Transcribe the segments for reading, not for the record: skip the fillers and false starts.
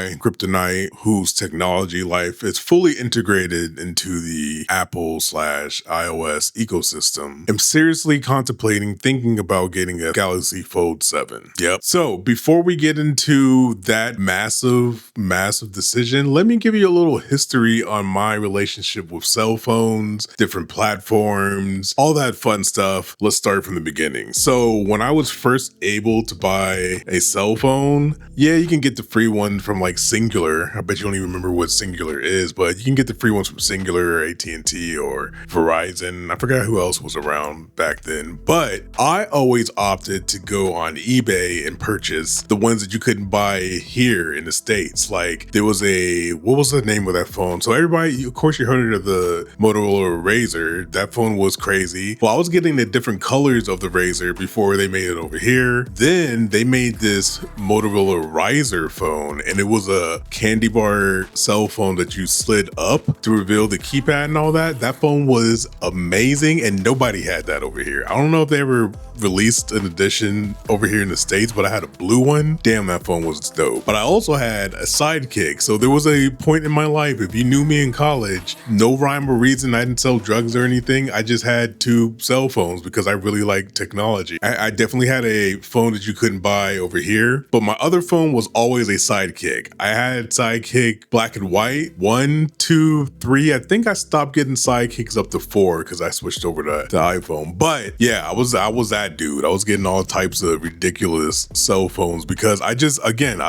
by Kryptonite, whose technology life is fully integrated into the Apple/iOS ecosystem, am seriously contemplating thinking about getting a Galaxy Fold 7. Yep. So before we get into that massive decision, let me give you a little history on my relationship with cell phones, different platforms, all that fun stuff. Let's start from the beginning. So when I was first able to buy a cell phone, yeah, you can get the free one from like Singular. I bet you don't even remember what Singular is, but you can get the free ones from Singular or AT&T or Verizon. I forgot who else was around back then, but I always opted to go on eBay and purchase the ones that you couldn't buy here in the States. Like there was what was the name of that phone? So everybody, of course you heard of the Motorola Razr. That phone was crazy. Well, I was getting the different colors of the Razr before they made it over here. Then they made this Motorola Razr phone, and it was a candy bar cell phone that you slid up to reveal the keypad and all that. That phone was amazing, and nobody had that over here. I don't know if they ever released an edition over here in the States, but I had a blue one. Damn, that phone was dope. But I also had a Sidekick. So there was a point in my life, if you knew me in college, no rhyme or reason, I didn't sell drugs or anything. I just had two cell phones because I really like technology. I definitely had a phone that you couldn't buy over here, but my other phone was always a Sidekick. I had Sidekick black and white, 1, 2, 3. I think I stopped getting Sidekicks up to 4 because I switched over to iPhone. But yeah, I was that dude. I was getting all types of ridiculous cell phones because I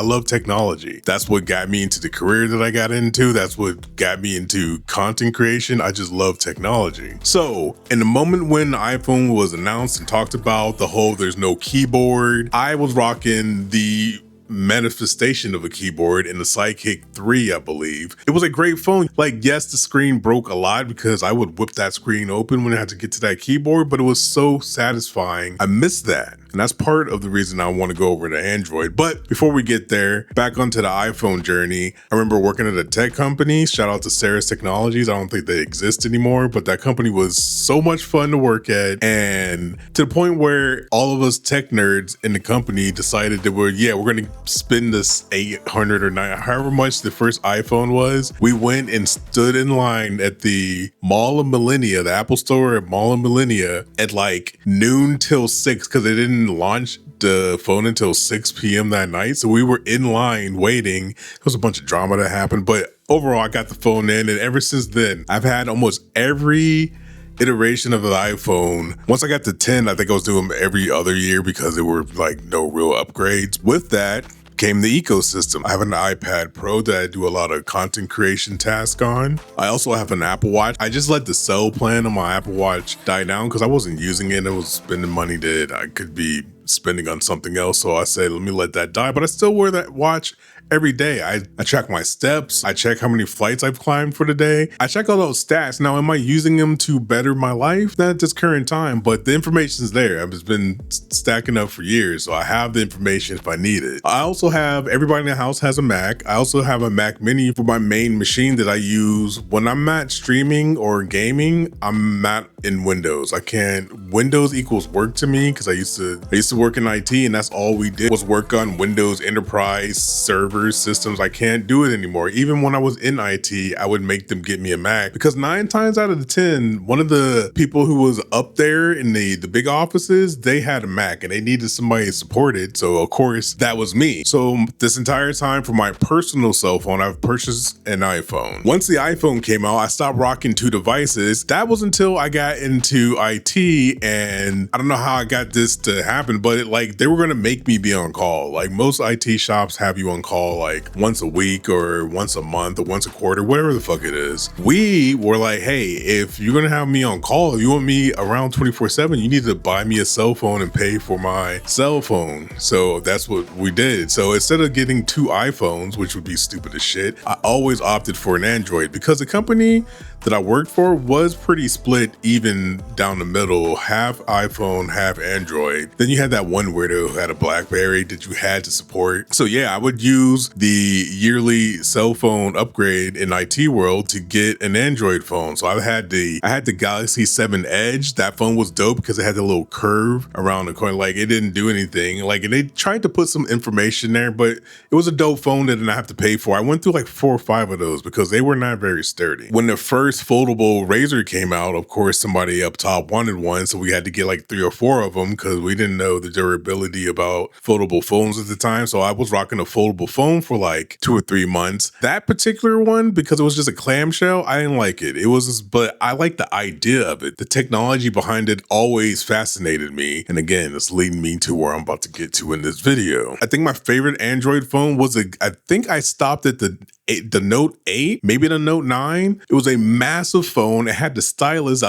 love technology. That's what got me into the career that I got into. That's what got me into content creation. I just love technology. So in the moment when the iPhone was announced and talked about the whole there's no keyboard, I was rocking the manifestation of a keyboard in the Sidekick 3, I believe. It was a great phone. Like, yes, the screen broke a lot because I would whip that screen open when I had to get to that keyboard, but it was so satisfying. I miss that. And that's part of the reason I want to go over to Android. But before we get there, back onto the iPhone journey, I remember working at a tech company. Shout out to Sarah's Technologies. I don't think they exist anymore, but that company was so much fun to work at. And to the point where all of us tech nerds in the company decided that we're going to spend this 800 or 900, however much the first iPhone was. We went and stood in line at the Mall of Millennia, the Apple store at Mall of Millennia at like noon till 6 because they didn't launch the phone until 6 p.m. that night. So we were in line waiting. There was a bunch of drama that happened, but overall I got the phone in, and ever since then I've had almost every iteration of the iPhone. Once I got to 10, I think I was doing them every other year because there were like no real upgrades. With that came the ecosystem. I have an iPad Pro that I do a lot of content creation tasks on. I also have an Apple Watch. I just let the cell plan on my Apple Watch die down because I wasn't using it. I was spending money that I could be spending on something else. So I said, let me let that die. But I still wear that watch every day. I track my steps. I check how many flights I've climbed for the day. I check all those stats. Now, am I using them to better my life? Not at this current time, but the information's there. I've just been stacking up for years, so I have the information if I need it. I also have, everybody in the house has a Mac. I also have a Mac Mini for my main machine that I use when I'm not streaming or gaming. I'm not in Windows. Windows equals work to me because I used to work in IT, and that's all we did was work on Windows Enterprise servers systems. I can't do it anymore. Even when I was in IT, I would make them get me a Mac because 9 times out of the 10, one of the people who was up there in the big offices, they had a Mac and they needed somebody to support it. So of course that was me. So this entire time for my personal cell phone, I've purchased an iPhone. Once the iPhone came out, I stopped rocking 2 devices. That was until I got into IT, and I don't know how I got this to happen, but they were going to make me be on call. Like most IT shops have you on call like once a week or once a month or once a quarter, whatever the fuck it is. We were like, hey, if you're gonna have me on call, if you want me around 24/7, you need to buy me a cell phone and pay for my cell phone. So that's what we did. So instead of getting 2 iPhones, which would be stupid as shit, I always opted for an Android because the company that I worked for was pretty split even down the middle, half iPhone, half Android. Then you had that one weirdo who had a BlackBerry that you had to support. So yeah, I would use the yearly cell phone upgrade in IT world to get an Android phone. So I had the Galaxy 7 Edge. That phone was dope because it had the little curve around the corner. Like, it didn't do anything. Like, they tried to put some information there, but it was a dope phone that I didn't have to pay for. I went through like 4 or 5 of those because they were not very sturdy. When the first foldable Razr came out, of course, somebody up top wanted one, so we had to get like 3 or 4 of them because we didn't know the durability about foldable phones at the time. So I was rocking a foldable phone for like 2 or 3 months. That particular one, because it was just a clamshell, I didn't like it. But I like the idea of it. The technology behind it always fascinated me. And again, it's leading me to where I'm about to get to in this video. I think my favorite Android phone was I think I stopped at the Note 8, maybe the Note 9. It was a massive phone. It had the stylus.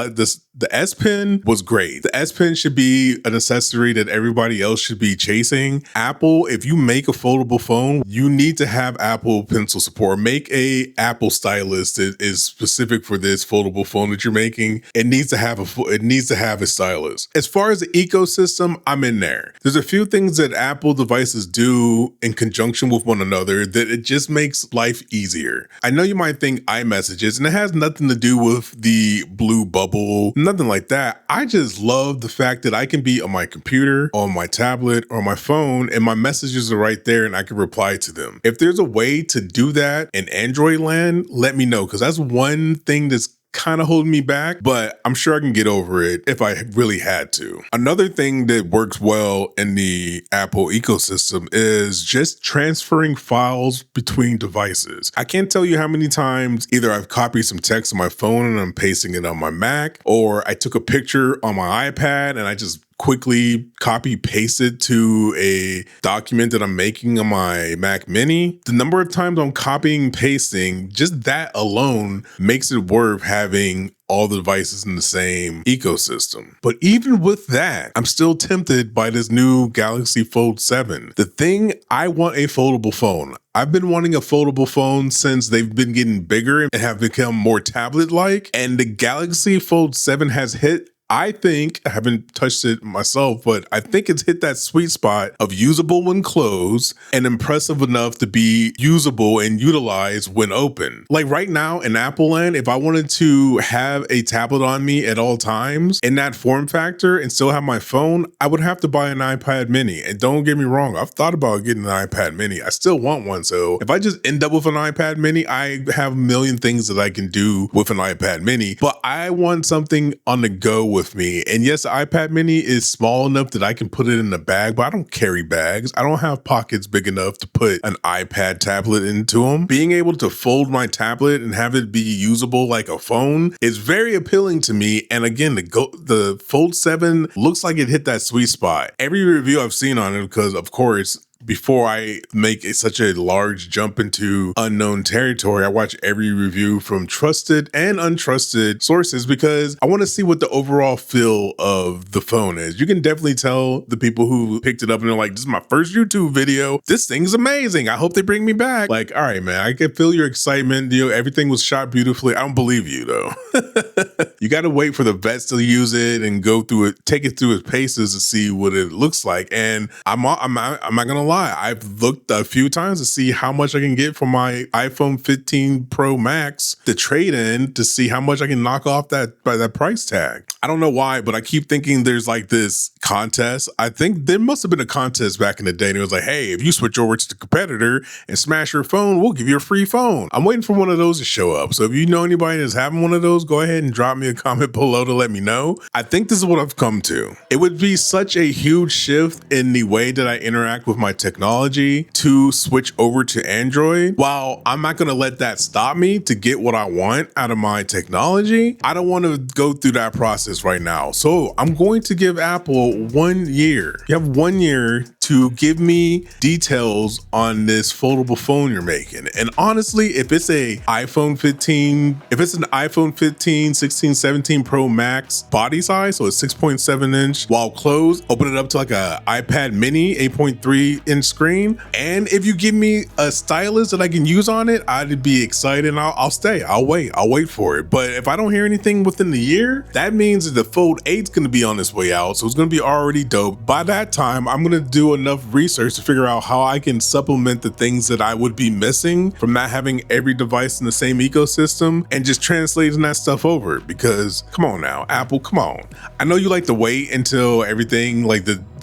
The S Pen was great. The S Pen should be an accessory that everybody else should be chasing. Apple, if you make a foldable phone, you need to have Apple Pencil support. Make a Apple stylus that is specific for this foldable phone that you're making. It needs to have a stylus. As far as the ecosystem, I'm in there. There's a few things that Apple devices do in conjunction with one another that it just makes life easier. I know you might think iMessages, and it has nothing to do with the blue bubble, nothing like that. I just love the fact that I can be on my computer, on my tablet, or my phone, and my messages are right there and I can reply to them. If there's a way to do that in Android land, let me know, because that's one thing that's kind of holding me back, but I'm sure I can get over it if I really had to. Another thing that works well in the Apple ecosystem is just transferring files between devices. I can't tell you how many times either I've copied some text on my phone and I'm pasting it on my Mac, or I took a picture on my iPad and I just quickly copy paste it to a document that I'm making on my Mac Mini. The number of times I'm copying, pasting, just that alone makes it worth having all the devices in the same ecosystem. But even with that, I'm still tempted by this new Galaxy Fold 7. The thing, I want a foldable phone. I've been wanting a foldable phone since they've been getting bigger and have become more tablet-like, and the Galaxy Fold 7 has hit, I think, I haven't touched it myself, but I think it's hit that sweet spot of usable when closed and impressive enough to be usable and utilized when open. Like right now in Apple land, if I wanted to have a tablet on me at all times in that form factor and still have my phone, I would have to buy an iPad mini. And don't get me wrong, I've thought about getting an iPad mini. I still want one. So if I just end up with an iPad mini, I have a million things that I can do with an iPad mini, but I want something on the go with me. And yes, the iPad mini is small enough that I can put it in a bag, but I don't carry bags. I don't have pockets big enough to put an iPad tablet into them. Being able to fold my tablet and have it be usable like a phone is very appealing to me. And again, the Fold 7 looks like it hit that sweet spot. Every review I've seen on it, because of course, before I make such a large jump into unknown territory, I watch every review from trusted and untrusted sources because I want to see what the overall feel of the phone is. You can definitely tell the people who picked it up and they're like, this is my first YouTube video. This thing's amazing. I hope they bring me back. Like, all right, man, I can feel your excitement. You know, everything was shot beautifully. I don't believe you though. You got to wait for the vets to use it and go through it, take it through its paces to see what it looks like. And I'm not going to lie. I've looked a few times to see how much I can get for my iPhone 15 Pro Max to trade in to see how much I can knock off that price tag. I don't know why, but I keep thinking there's like this contest. I think there must have been a contest back in the day and it was like, hey, if you switch over to the competitor and smash your phone, we'll give you a free phone. I'm waiting for one of those to show up. So if you know anybody that's having one of those, go ahead and drop me a comment below to let me know. I think this is what I've come to. It would be such a huge shift in the way that I interact with my technology to switch over to Android. While I'm not going to let that stop me to get what I want out of my technology, I don't want to go through that process right now. So I'm going to give Apple 1 year. You have 1 year to to give me details on this foldable phone you're making. And honestly, if it's an iPhone 15, 16, 17 Pro Max body size, so it's 6.7 inch while closed, open it up to like a iPad mini 8.3 inch screen. And if you give me a stylus that I can use on it, I'd be excited and I'll stay. I'll wait for it. But if I don't hear anything within the year, that means that the Fold 8 is going to be on its way out. So it's going to be already dope. By that time, I'm going to do enough research to figure out how I can supplement the things that I would be missing from not having every device in the same ecosystem and just translating that stuff over. Because come on now, Apple, come on. I know you like to wait until everything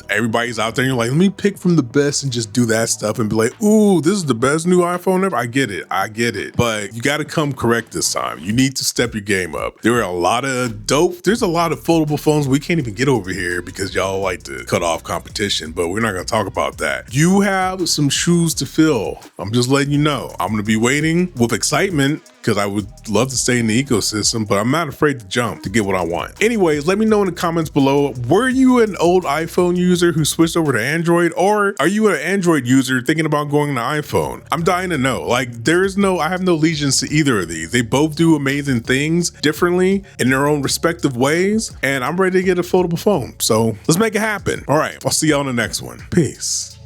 everybody's out there and you're like, let me pick from the best and just do that stuff and be like, ooh, this is the best new iPhone ever. I get it. But you got to come correct this time. You need to step your game up. There's a lot of foldable phones we can't even get over here because y'all like to cut off competition, but we're not going to talk about that. You have some shoes to fill. I'm just letting you know. I'm going to be waiting with excitement because I would love to stay in the ecosystem, but I'm not afraid to jump to get what I want. Anyways, let me know in the comments below, were you an old iPhone user who switched over to Android, or are you an Android user thinking about going to iPhone? I'm dying to know. Like, I have no allegiance to either of these. They both do amazing things differently in their own respective ways, and I'm ready to get a foldable phone. So let's make it happen. All right, I'll see y'all on the next one. Peace.